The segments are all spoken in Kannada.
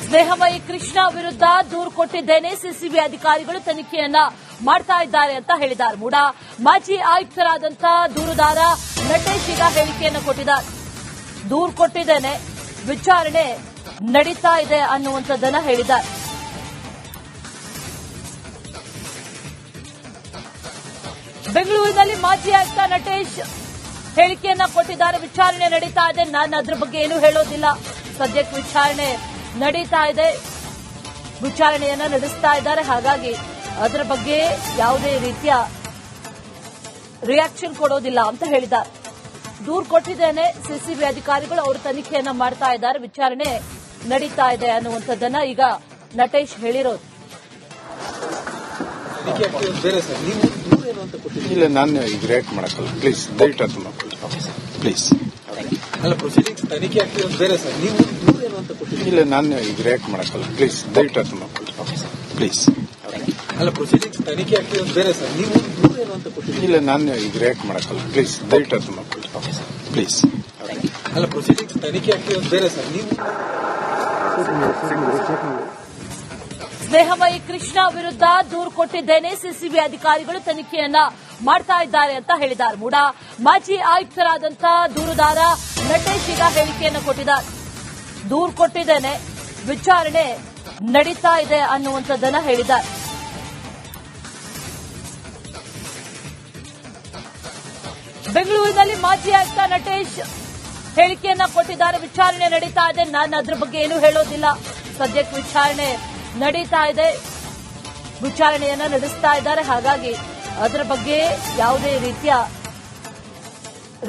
ಸ್ನೇಹಮಯಿ ಕೃಷ್ಣ ವಿರುದ್ಧ ದೂರು ಕೊಟ್ಟಿದ್ದೇನೆ, ಸಿಸಿಬಿ ಅಧಿಕಾರಿಗಳು ತನಿಖೆಯನ್ನ ಮಾಡ್ತಾ ಇದ್ದಾರೆ ಅಂತ ಹೇಳಿದ್ದಾರೆ. ಮೂಡ ಮಾಜಿ ಆಯುಕ್ತರಾದಂತಹ ದೂರುದಾರ ನಟೇಶ್ ಈಗ ಹೇಳಿಕೆಯನ್ನು ಕೊಟ್ಟಿದ್ದಾರೆ. ದೂರು ಕೊಟ್ಟಿದ್ದೇನೆ, ವಿಚಾರಣೆ ನಡೀತಾ ಇದೆ ಅನ್ನುವಂಥದ್ದನ್ನ ಹೇಳಿದ್ದಾರೆ. ಬೆಂಗಳೂರಿನಲ್ಲಿ ಮಾಜಿ ಆಯುಕ್ತ ನಟೇಶ್ ಹೇಳಿಕೆಯನ್ನ ಕೊಟ್ಟಿದ್ದಾರೆ. ವಿಚಾರಣೆ ನಡೀತಾ ಇದೆ, ನಾನು ಅದ್ರ ಬಗ್ಗೆ ಏನು ಹೇಳೋದಿಲ್ಲ. ಸದ್ಯಕ್ಕೆ ವಿಚಾರಣೆ ನಡೀತಾ ಇದೆ, ವಿಚಾರಣೆಯನ್ನ ನಡೆಸ್ತಾ ಇದ್ದಾರೆ. ಹಾಗಾಗಿ ಅದರ ಬಗ್ಗೆ ಯಾವುದೇ ರೀತಿಯ ರಿಯಾಕ್ಷನ್ ಕೊಡೋದಿಲ್ಲ ಅಂತ ಹೇಳಿದ್ದಾರೆ. ದೂರು ಕೊಟ್ಟಿದ್ದೇನೆ, ಸಿಸಿಬಿ ಅಧಿಕಾರಿಗಳು ಅವರು ತನಿಖೆಯನ್ನ ಮಾಡ್ತಾ ಇದ್ದಾರೆ, ವಿಚಾರಣೆ ನಡೀತಾ ಇದೆ ಅನ್ನುವಂಥದ್ದನ್ನ ಈಗ ನಟೇಶ್ ಹೇಳಿರೋದು. ಇಲ್ಲ, ನಾನು ಈಗ ರಿಯಾಕ್ಟ್ ಮಾಡಕ್ಕಲ್ಲ, ಪ್ಲೀಸ್ ದಯವಿಟ್ಟು ಅದನ್ನ ಪ್ಲೀಸ್. ಅಲ್ಲ, ಪ್ರೊಸೀಡಿಂಗ್ಸ್ ತನಿಖೆ ಆಗ್ತಿರೋದು ಬೇರೆ ಸರ್, ನೀವು ಏನು ಅಂತ ಕೊಟ್ಟಿದ್ದೀರಿ? ಇಲ್ಲ, ನಾನು ಈಗ ರಿಯಾಕ್ಟ್ ಮಾಡಕ್ಕಲ್ಲ, ಪ್ಲೀಸ್ ದಯವಿಟ್ಟು ಅದನ್ನ ಪ್ಲೀಸ್. ಅಲ್ಲ, ಪ್ರೊಸೀಡಿಂಗ್ಸ್ ತನಿಖೆ ಆಗ್ತಿರೋದು ಬೇರೆ ಸರ್, ನೀವು ಏನು ಅಂತ ಕೊಟ್ಟಿದ್ದೀರಿ? ಇಲ್ಲ, ನಾನು ಈಗ ರಿಯಾಕ್ಟ್ ಮಾಡಕ್ಕಲ್ಲ, ಪ್ಲೀಸ್ ದಯವಿಟ್ಟು ಅದನ್ನ ಪ್ಲೀಸ್. ಅಲ್ಲ, ಪ್ರೊಸೀಡಿಂಗ್ಸ್ ತನಿಖೆ ಆಗ್ತಿರೋದು ಬೇರೆ ಸರ್, ನೀವು ಸ್ನೇಹಮಯಿ ಕೃಷ್ಣ ವಿರುದ್ಧ ದೂರು ಕೊಟ್ಟಿದ್ದೇನೆ, ಸಿಸಿಬಿ ಅಧಿಕಾರಿಗಳು ತನಿಖೆಯನ್ನ ಮಾಡ್ತಾ ಇದ್ದಾರೆ ಅಂತ ಹೇಳಿದ್ದಾರೆ. ಮೂಡ ಮಾಜಿ ಆಯುಕ್ತರಾದಂತಹ ದೂರುದಾರ ನಟೇಶ್ ಈಗ ಹೇಳಿಕೆಯನ್ನು ಕೊಟ್ಟಿದ್ದಾರೆ. ದೂರು ಕೊಟ್ಟಿದ್ದೇನೆ, ವಿಚಾರಣೆ ನಡೀತಾ ಇದೆ ಅನ್ನುವಂಥದ್ದನ್ನ ಹೇಳಿದ್ದಾರೆ. ಬೆಂಗಳೂರಿನಲ್ಲಿ ಮಾಜಿ ಆಯುಕ್ತ ನಟೇಶ್ ಹೇಳಿಕೆಯನ್ನ ಕೊಟ್ಟಿದ್ದಾರೆ. ವಿಚಾರಣೆ ನಡೀತಾ ಇದೆ, ನಾನು ಅದ್ರ ಬಗ್ಗೆ ಏನು ಹೇಳೋದಿಲ್ಲ. ಸದ್ಯಕ್ಕೆ ವಿಚಾರಣೆ ನಡೀತಾ ಇದೆ, ವಿಚಾರಣೆಯನ್ನ ನಡೆಸ್ತಾ ಇದ್ದಾರೆ. ಹಾಗಾಗಿ ಅದರ ಬಗ್ಗೆ ಯಾವುದೇ ರೀತಿಯ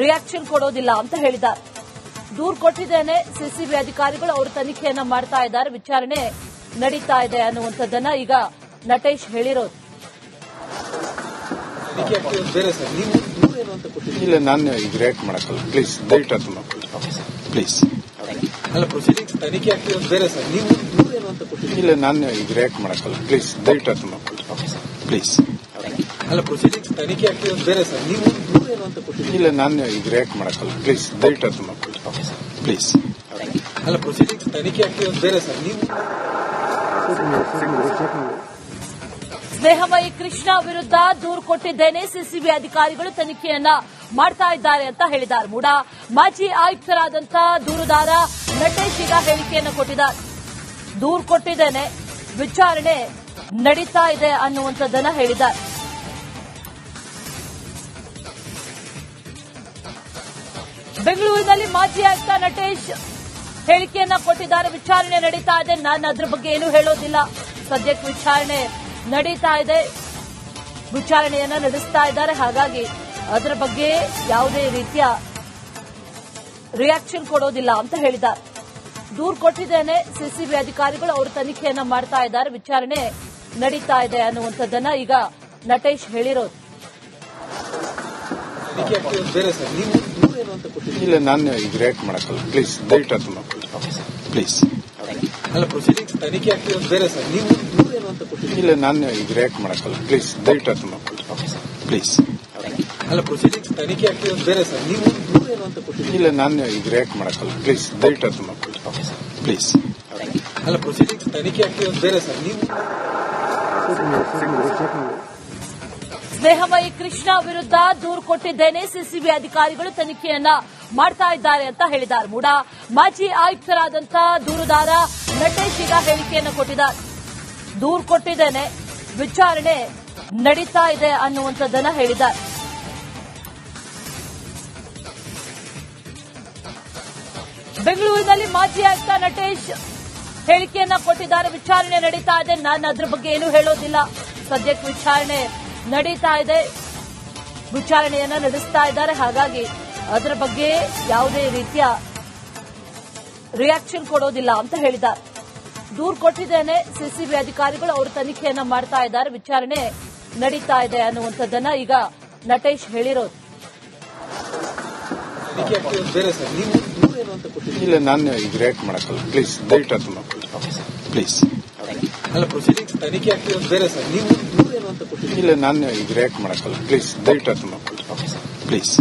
ರಿಯಾಕ್ಷನ್ ಕೊಡೋದಿಲ್ಲ ಅಂತ ಹೇಳಿದ್ದಾರೆ. ದೂರು ಕೊಟ್ಟಿದ್ದೇನೆ, ಸಿಸಿಬಿ ಅಧಿಕಾರಿಗಳು ಅವರು ತನಿಖೆಯನ್ನ ಮಾಡ್ತಾ ಇದ್ದಾರೆ, ವಿಚಾರಣೆ ನಡೀತಾ ಇದೆ ಅನ್ನುವಂಥದ್ದನ್ನ ಈಗ ನಟೇಶ್ ಹೇಳಿರೋದು. ಇಲ್ಲ, ನಾನು ಈಗ ರಿಯಾಕ್ಟ್ ಮಾಡಕ್ಕಲ್ಲ, ಪ್ಲೀಸ್ ದಯವಿಟ್ಟು ಅದನ್ನ ಪ್ಲೀಸ್. ಅಲ್ಲ, ಪ್ರೊಸೀಡಿಂಗ್ಸ್ ತನಿಖೆ ಆಗ್ತಿರೋದು ಬೇರೆ ಸರ್, ನೀವು ಏನು ಅಂತ ಕೊಟ್ಟಿದ್ದೀರಿ? ಇಲ್ಲ, ನಾನು ಈಗ ರಿಯಾಕ್ಟ್ ಮಾಡಕ್ಕಲ್ಲ, ಪ್ಲೀಸ್ ದಯವಿಟ್ಟು ಅದನ್ನ ಪ್ಲೀಸ್. ಅಲ್ಲ, ಪ್ರೊಸೀಡಿಂಗ್ಸ್ ತನಿಖೆ ಆಗ್ತಿರೋದು ಬೇರೆ ಸರ್, ನೀವು ಏನು ಅಂತ ಕೊಟ್ಟಿದ್ದೀರಿ? ಇಲ್ಲ, ನಾನು ಈಗ ರಿಯಾಕ್ಟ್ ಮಾಡಕ್ಕಲ್ಲ, ಪ್ಲೀಸ್ ದಯವಿಟ್ಟು ಅದನ್ನ ಪ್ಲೀಸ್. ಅಲ್ಲ, ಪ್ರೊಸೀಡಿಂಗ್ಸ್ ತನಿಖೆ ಆಗ್ತಿರೋದು ಬೇರೆ ಸರ್, ನೀವು ಸ್ನೇಹಮಯಿ ಕೃಷ್ಣ ವಿರುದ್ಧ ದೂರು ಕೊಟ್ಟಿದ್ದೇನೆ, ಸಿಸಿಬಿ ಅಧಿಕಾರಿಗಳು ತನಿಖೆಯನ್ನ ಮಾಡ್ತಾ ಇದ್ದಾರೆ ಅಂತ ಹೇಳಿದ್ದಾರೆ. ಮೂಡ ಮಾಜಿ ಆಯುಕ್ತರಾದಂತಹ ದೂರುದಾರ ನಟೇಶ್ ಈಗ ಹೇಳಿಕೆಯನ್ನು ಕೊಟ್ಟಿದ್ದಾರೆ. ದೂರು ಕೊಟ್ಟಿದ್ದೇನೆ, ವಿಚಾರಣೆ ನಡೀತಾ ಇದೆ ಅನ್ನುವಂಥದ್ದನ್ನ ಹೇಳಿದ್ದಾರೆ. ಬೆಂಗಳೂರಿನಲ್ಲಿ ಮಾಜಿ ಆಯುಕ್ತ ನಟೇಶ್ ಹೇಳಿಕೆಯನ್ನ ಕೊಟ್ಟಿದ್ದಾರೆ. ವಿಚಾರಣೆ ನಡೀತಾ ಇದೆ, ನಾನು ಅದ್ರ ಬಗ್ಗೆ ಏನು ಹೇಳೋದಿಲ್ಲ. ಸದ್ಯಕ್ಕೆ ವಿಚಾರಣೆ ನಡೀತಾ ಇದೆ, ವಿಚಾರಣೆಯನ್ನ ನಡೆಸ್ತಾ ಇದ್ದಾರೆ. ಹಾಗಾಗಿ ಅದರ ಬಗ್ಗೆ ಯಾವುದೇ ರೀತಿಯ ರಿಯಾಕ್ಷನ್ ಕೊಡೋದಿಲ್ಲ ಅಂತ ಹೇಳಿದ್ದಾರೆ. ದೂರು ಕೊಟ್ಟಿದ್ದೇನೆ, ಸಿಸಿಬಿ ಅಧಿಕಾರಿಗಳು ಅವರು ತನಿಖೆಯನ್ನ ಮಾಡ್ತಾ ಇದ್ದಾರೆ, ವಿಚಾರಣೆ ನಡೀತಾ ಇದೆ ಅನ್ನುವಂಥದ್ದನ್ನ ಈಗ ನಟೇಶ್ ಹೇಳಿರೋದು. ಇಲ್ಲ, ನಾನು ಈಗ ರಿಯಾಕ್ಟ್ ಮಾಡಕ್ಕಲ್ಲ, ಪ್ಲೀಸ್ ದಯವಿಟ್ಟು ಅದನ್ನ ಪ್ಲೀಸ್. ಅಲ್ಲ, ಪ್ರೊಸೀಡಿಂಗ್ಸ್ ತನಿಖೆ ಆಗ್ತಿರೋದು ಬೇರೆ ಸರ್, ನೀವು ಏನು ಅಂತ ಕೊಟ್ಟಿದ್ದೀರಿ? ಇಲ್ಲ, ನಾನು ಈಗ ರಿಯಾಕ್ಟ್ ಮಾಡಕ್ಕಲ್ಲ, ಪ್ಲೀಸ್ ದಯವಿಟ್ಟು ಅದನ್ನ ಪ್ಲೀಸ್. ಅಲ್ಲ, ಪ್ರೊಸೀಡಿಂಗ್ಸ್ ತನಿಖೆ ಆಗ್ತಿರೋದು ಬೇರೆ ಸರ್, ನೀವು ಏನು ಅಂತ ಕೊಟ್ಟಿದ್ದೀರಿ? ಇಲ್ಲ, ನಾನು ಈಗ ರಿಯಾಕ್ಟ್ ಮಾಡಕ್ಕಲ್ಲ, ಪ್ಲೀಸ್ ದಯವಿಟ್ಟು ಅದನ್ನ ಪ್ಲೀಸ್. ಅಲ್ಲ, ಪ್ರೊಸೀಡಿಂಗ್ಸ್ ತನಿಖೆ ಆಗ್ತಿರೋದು ಬೇರೆ ಸರ್, ನೀವು ಸ್ನೇಹಮಯಿ ಕೃಷ್ಣ ವಿರುದ್ಧ ದೂರು ಕೊಟ್ಟಿದ್ದೇನೆ, ಸಿಸಿಬಿ ಅಧಿಕಾರಿಗಳು ತನಿಖೆಯನ್ನ ಮಾಡ್ತಾ ಇದ್ದಾರೆ ಅಂತ ಹೇಳಿದ್ದಾರೆ. ಮೂಡ ಮಾಜಿ ಆಯುಕ್ತರಾದಂತಹ ದೂರುದಾರ ನಟೇಶ್ ಈಗ ಹೇಳಿಕೆಯನ್ನು ಕೊಟ್ಟಿದ್ದಾರೆ. ದೂರು ಕೊಟ್ಟಿದ್ದೇನೆ, ವಿಚಾರಣೆ ನಡೀತಾ ಇದೆ ಅನ್ನುವಂಥದ್ದನ್ನ ಹೇಳಿದ್ದಾರೆ. ಬೆಂಗಳೂರಿನಲ್ಲಿ ಮಾಜಿ ಆಯುಕ್ತ ನಟೇಶ್ ಹೇಳಿಕೆಯನ್ನ ಕೊಟ್ಟಿದ್ದಾರೆ. ವಿಚಾರಣೆ ನಡೀತಾ ಇದೆ, ನಾನು ಅದ್ರ ಬಗ್ಗೆ ಏನು ಹೇಳೋದಿಲ್ಲ. ಸದ್ಯಕ್ಕೆ ವಿಚಾರಣೆ ನಡೀತಾ ಇದೆ, ವಿಚಾರಣೆಯನ್ನ ನಡೆಸ್ತಾ ಇದ್ದಾರೆ. ಹಾಗಾಗಿ ಅದರ ಬಗ್ಗೆ ಯಾವುದೇ ರೀತಿಯ ರಿಯಾಕ್ಷನ್ ಕೊಡೋದಿಲ್ಲ ಅಂತ ಹೇಳಿದ್ದಾರೆ. ದೂರು ಕೊಟ್ಟಿದ್ದೇನೆ, ಸಿಸಿಬಿ ಅಧಿಕಾರಿಗಳು ಅವರು ತನಿಖೆಯನ್ನ ಮಾಡ್ತಾ ಇದ್ದಾರೆ, ವಿಚಾರಣೆ ನಡೀತಾ ಇದೆ ಅನ್ನುವಂಥದ್ದನ್ನ ಈಗ ನಟೇಶ್ ಹೇಳಿರೋದು. ಇಲ್ಲ, ನಾನು ಈಗ ರಿಯಾಕ್ಟ್ ಮಾಡಕ್ಕಲ್ಲ, ಪ್ಲೀಸ್ ದಯವಿಟ್ಟು ಅದನ್ನ ಪ್ಲೀಸ್. ಅಲ್ಲ, ಪ್ರೊಸೀಡಿಂಗ್ಸ್ ತನಿಖೆ ಆಗ್ತಿರೋದು ಬೇರೆ ಸರ್, ನೀವು ಏನು ಅಂತ ಕೊಟ್ಟಿದ್ದೀರಿ? ಇಲ್ಲ, ನಾನು ಈಗ ರಿಯಾಕ್ಟ್ ಮಾಡಕ್ಕಲ್ಲ, ಪ್ಲೀಸ್ ದಯವಿಟ್ಟು ಅದನ್ನ ಪ್ಲೀಸ್.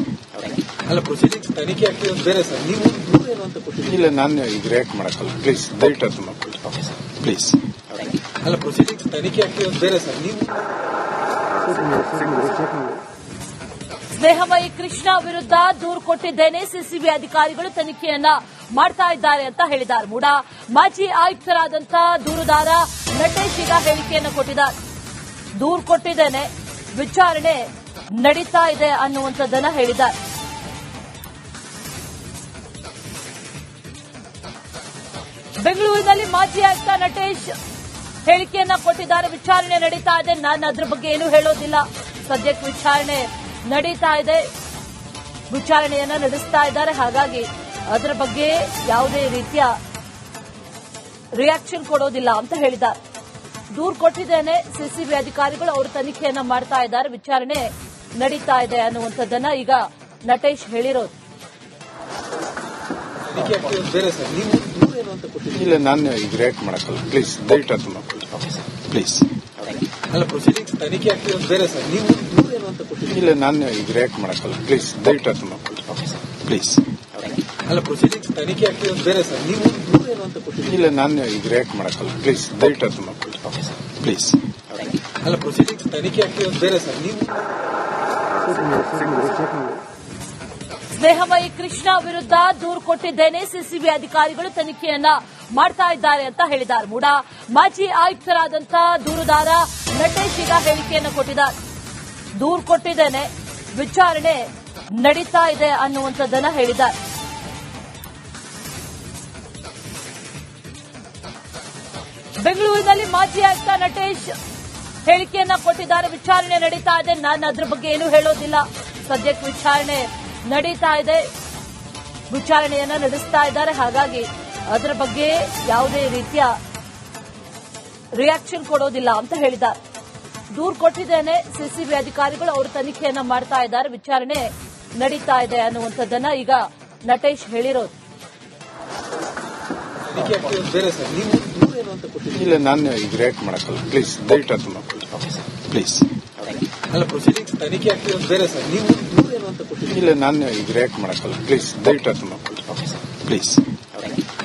ಅಲ್ಲ ಪ್ರೊಸೀಡಿಂಗ್ಸ್ ತನಿಖೆ ಆಗ್ತಿರೋದು ಬೇರೆ ಸರ್. ನೀವು ದೂರ ಏನು ಅಂತ ಕೊಟ್ಟಿದ್ದೀರಿ? ಇಲ್ಲ, ನಾನು ಈಗ ರಿಯಾಕ್ಟ್ ಮಾಡಕ್ಕಲ್ಲ. ಪ್ಲೀಸ್ ದಯವಿಟ್ಟು ಅದನ್ನ ಪ್ಲೀಸ್. ಅಲ್ಲ ಪ್ರೊಸೀಡಿಂಗ್ಸ್ ತನಿಖೆ ಆಗ್ತಿರೋದು ಬೇರೆ ಸರ್. ನೀವು ಸ್ನೇಹಮಯಿ ಕೃಷ್ಣ ವಿರುದ್ಧ ದೂರು ಕೊಟ್ಟಿದ್ದೇನೆ, ಸಿಸಿಬಿ ಅಧಿಕಾರಿಗಳು ತನಿಖೆಯನ್ನ ಮಾಡ್ತಾ ಇದ್ದಾರೆ ಅಂತ ಹೇಳಿದ್ದಾರೆ. ಮೂಡ ಮಾಜಿ ಆಯುಕ್ತರಾದಂಥ ದೂರುದಾರ ನಟೇಶ್ ಈಗ ಹೇಳಿಕೆಯನ್ನು ಕೊಟ್ಟಿದ್ದಾರೆ. ದೂರು ಕೊಟ್ಟಿದ್ದೇನೆ, ವಿಚಾರಣೆ ನಡೀತಾ ಇದೆ ಅನ್ನುವಂಥದ್ದನ್ನ ಹೇಳಿದ್ದಾರೆ. ಬೆಂಗಳೂರಿನಲ್ಲಿ ಮಾಜಿ ಆಯುಕ್ತ ನಟೇಶ್ ಹೇಳಿಕೆಯನ್ನ ಕೊಟ್ಟಿದ್ದಾರೆ. ವಿಚಾರಣೆ ನಡೀತಾ ಇದೆ, ನಾನು ಅದ್ರ ಬಗ್ಗೆ ಏನು ಹೇಳೋದಿಲ್ಲ. ಸದ್ಯಕ್ಕೆ ವಿಚಾರಣೆ ನಡೀತಾ ಇದೆ, ವಿಚಾರಣೆಯನ್ನ ನಡೆಸ್ತಾ ಇದ್ದಾರೆ. ಹಾಗಾಗಿ ಅದರ ಬಗ್ಗೆ ಯಾವುದೇ ರೀತಿಯ ರಿಯಾಕ್ಷನ್ ಕೊಡೋದಿಲ್ಲ ಅಂತ ಹೇಳಿದ್ದಾರೆ. ದೂರು ಕೊಟ್ಟಿದ್ದೇನೆ, ಸಿಸಿಬಿ ಅಧಿಕಾರಿಗಳು ಅವರು ತನಿಖೆಯನ್ನ ಮಾಡ್ತಾ ಇದ್ದಾರೆ, ವಿಚಾರಣೆ ನಡೀತಾ ಇದೆ ಅನ್ನುವಂಥದ್ದನ್ನ ಈಗ ನಟೇಶ್ ಹೇಳಿರೋದು. ತನಿಖೆ ಆಗ್ತಿರೋದು ಬೇರೆ ಸರ್. ನೀವು ದೂರ ಏನು ಅಂತ ಕೊಟ್ಟಿದ್ದೀರಿ? ಇಲ್ಲ, ನಾನು ಈಗ ರಿಯಾಕ್ಟ್ ಮಾಡಕ್ಕಲ್ಲ. ಪ್ಲೀಸ್ ದಯವಿಟ್ಟು ಅದನ್ನ ಪ್ಲೀಸ್. ಅಲ್ಲ ಪ್ರೊಸೀಡಿಂಗ್ಸ್ ತನಿಖೆ ಆಗ್ತಿರೋದು ಬೇರೆ ಸರ್. ನೀವು ದೂರ ಏನು ಅಂತ ಕೊಟ್ಟಿದ್ದೀರಿ? ಇಲ್ಲ, ನಾನು ಈಗ ರಿಯಾಕ್ಟ್ ಮಾಡಕ್ಕಲ್ಲ. ಪ್ಲೀಸ್ ದಯವಿಟ್ಟು ಅದನ್ನ ಪ್ಲೀಸ್. ಅಲ್ಲ ಪ್ರೊಸೀಡಿಂಗ್ಸ್ ತನಿಖೆ ಆಗ್ತಿರೋದು ಬೇರೆ ಸರ್. ನೀವು ದೂರ ಏನು ಅಂತ ಕೊಟ್ಟಿದ್ದೀರಿ? ಇಲ್ಲ, ನಾನು ಈಗ ರಿಯಾಕ್ಟ್ ಮಾಡಕ್ಕಲ್ಲ. ಪ್ಲೀಸ್ ದಯವಿಟ್ಟು ಅದನ್ನ ಪ್ಲೀಸ್. ಅಲ್ಲ ಪ್ರೊಸೀಡಿಂಗ್ಸ್ ತನಿಖೆ ಆಗ್ತಿರೋದು ಬೇರೆ ಸರ್. ನೀವು ಸ್ನೇಹಮಯಿ ಕೃಷ್ಣ ವಿರುದ್ಧ ದೂರು ಕೊಟ್ಟಿದ್ದೇನೆ, ಸಿಸಿಬಿ ಅಧಿಕಾರಿಗಳು ತನಿಖೆಯನ್ನ ಮಾಡ್ತಾ ಇದ್ದಾರೆ ಅಂತ ಹೇಳಿದ್ದಾರೆ. ಮೂಡ ಮಾಜಿ ಆಯುಕ್ತರಾದಂಥ ದೂರುದಾರ ನಟೇಶ್ ಈಗ ಹೇಳಿಕೆಯನ್ನು ಕೊಟ್ಟಿದ್ದಾರೆ. ದೂರು ಕೊಟ್ಟಿದ್ದೇನೆ, ವಿಚಾರಣೆ ನಡೀತಾ ಇದೆ ಅನ್ನುವಂಥದ್ದನ್ನ ಹೇಳಿದ್ದಾರೆ. ಬೆಂಗಳೂರಿನಲ್ಲಿ ಮಾಜಿ ಆಯುಕ್ತ ನಟೇಶ್ ಹೇಳಿಕೆಯನ್ನ ಕೊಟ್ಟಿದ್ದಾರೆ. ವಿಚಾರಣೆ ನಡೀತಾ ಇದೆ, ನಾನು ಅದ್ರ ಬಗ್ಗೆ ಏನು ಹೇಳೋದಿಲ್ಲ. ಸದ್ಯಕ್ಕೆ ವಿಚಾರಣೆ ನಡೀತಾ ಇದೆ, ವಿಚಾರಣೆಯನ್ನ ನಡೆಸ್ತಾ ಇದ್ದಾರೆ. ಹಾಗಾಗಿ ಅದರ ಬಗ್ಗೆ ಯಾವುದೇ ರೀತಿಯ ರಿಯಾಕ್ಷನ್ ಕೊಡೋದಿಲ್ಲ ಅಂತ ಹೇಳಿದ್ದಾರೆ. ದೂರು ಕೊಟ್ಟಿದ್ದೇನೆ, ಸಿಸಿಬಿ ಅಧಿಕಾರಿಗಳು ಅವರು ತನಿಖೆಯನ್ನ ಮಾಡ್ತಾ ಇದ್ದಾರೆ, ವಿಚಾರಣೆ ನಡೀತಾ ಇದೆ ಅನ್ನುವಂಥದ್ದನ್ನ ಈಗ ನಟೇಶ್ ಹೇಳಿರೋದು. ತನಿಖೆ ಆಗ್ತಿರೋದು ಬೇರೆ ಸರ್. ನೀವು ದೂರ ಏನು ಅಂತ ಕೊಟ್ಟಿದ್ದೀರಿ? ಇಲ್ಲ, ನಾನು ಈಗ ರಿಯಾಕ್ಟ್ ಮಾಡಕ್ಕಲ್ಲ. ಪ್ಲೀಸ್ ದಯವಿಟ್ಟು ಅದನ್ನ ಪ್ಲೀಸ್. ಅಲ್ಲ ಪ್ರೊಸೀಡಿಂಗ್ಸ್ ತನಿಖೆ ಆಗ್ತಿರೋದು ಬೇರೆ ಸರ್. ನೀವು ದೂರ ಏನು ಅಂತ ಕೊಟ್ಟಿದ್ದೀರಿ? ಇಲ್ಲ, ನಾನು ಈಗ ರಿಯಾಕ್ಟ್ ಮಾಡಕ್ಕಲ್ಲ. ಪ್ಲೀಸ್ ದಯವಿಟ್ಟು ಅದನ್ನ ಪ್ಲೀಸ್.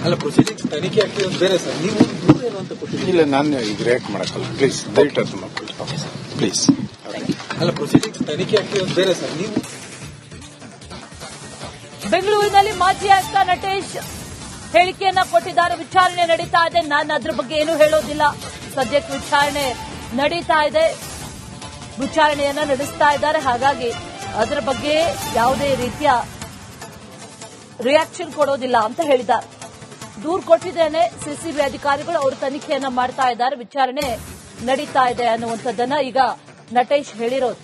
ಅಲ್ಲ ಪ್ರೊಸೀಡಿಂಗ್ಸ್ ತನಿಖೆ ಆಗ್ತಿರೋದು ಬೇರೆ ಸರ್. ನೀವು ದೂರ ಏನು ಅಂತ ಕೊಟ್ಟಿದ್ದೀರಿ? ಇಲ್ಲ, ನಾನು ಈಗ ರಿಯಾಕ್ಟ್ ಮಾಡಕ್ಕಲ್ಲ. ಪ್ಲೀಸ್ ದಯವಿಟ್ಟು ಅದನ್ನ ಪ್ಲೀಸ್. ಅಲ್ಲ ಪ್ರೊಸೀಡಿಂಗ್ಸ್ ತನಿಖೆ ಆಗ್ತಿರೋದು ಬೇರೆ ಸರ್. ನೀವು ಬೆಂಗಳೂರಿನಲ್ಲಿ ಮಾಜಿ ಆಯುಕ್ತ ನಟೇಶ್ ಹೇಳಿಕೆಯನ್ನ ಕೊಟ್ಟಿದ್ದಾರೆ. ವಿಚಾರಣೆ ನಡೀತಾ ಇದೆ, ನಾನು ಅದ್ರ ಬಗ್ಗೆ ಏನು ಹೇಳೋದಿಲ್ಲ. ಸದ್ಯಕ್ಕೆ ವಿಚಾರಣೆ ನಡೀತಾ ಇದೆ, ವಿಚಾರಣೆಯನ್ನ ನಡೆಸ್ತಾ ಇದ್ದಾರೆ. ಹಾಗಾಗಿ ಅದರ ಬಗ್ಗೆ ಯಾವುದೇ ರೀತಿಯ ರಿಯಾಕ್ಷನ್ ಕೊಡೋದಿಲ್ಲ ಅಂತ ಹೇಳಿದ್ದಾರೆ. ದೂರು ಕೊಟ್ಟಿದ್ದೇನೆ, ಸಿಸಿಬಿ ಅಧಿಕಾರಿಗಳು ಅವರು ತನಿಖೆಯನ್ನ ಮಾಡ್ತಾ ಇದ್ದಾರೆ, ವಿಚಾರಣೆ ನಡೀತಾ ಇದೆ ಅನ್ನುವಂಥದ್ದನ್ನ ಈಗ ನಟೇಶ್ ಹೇಳಿರೋದು.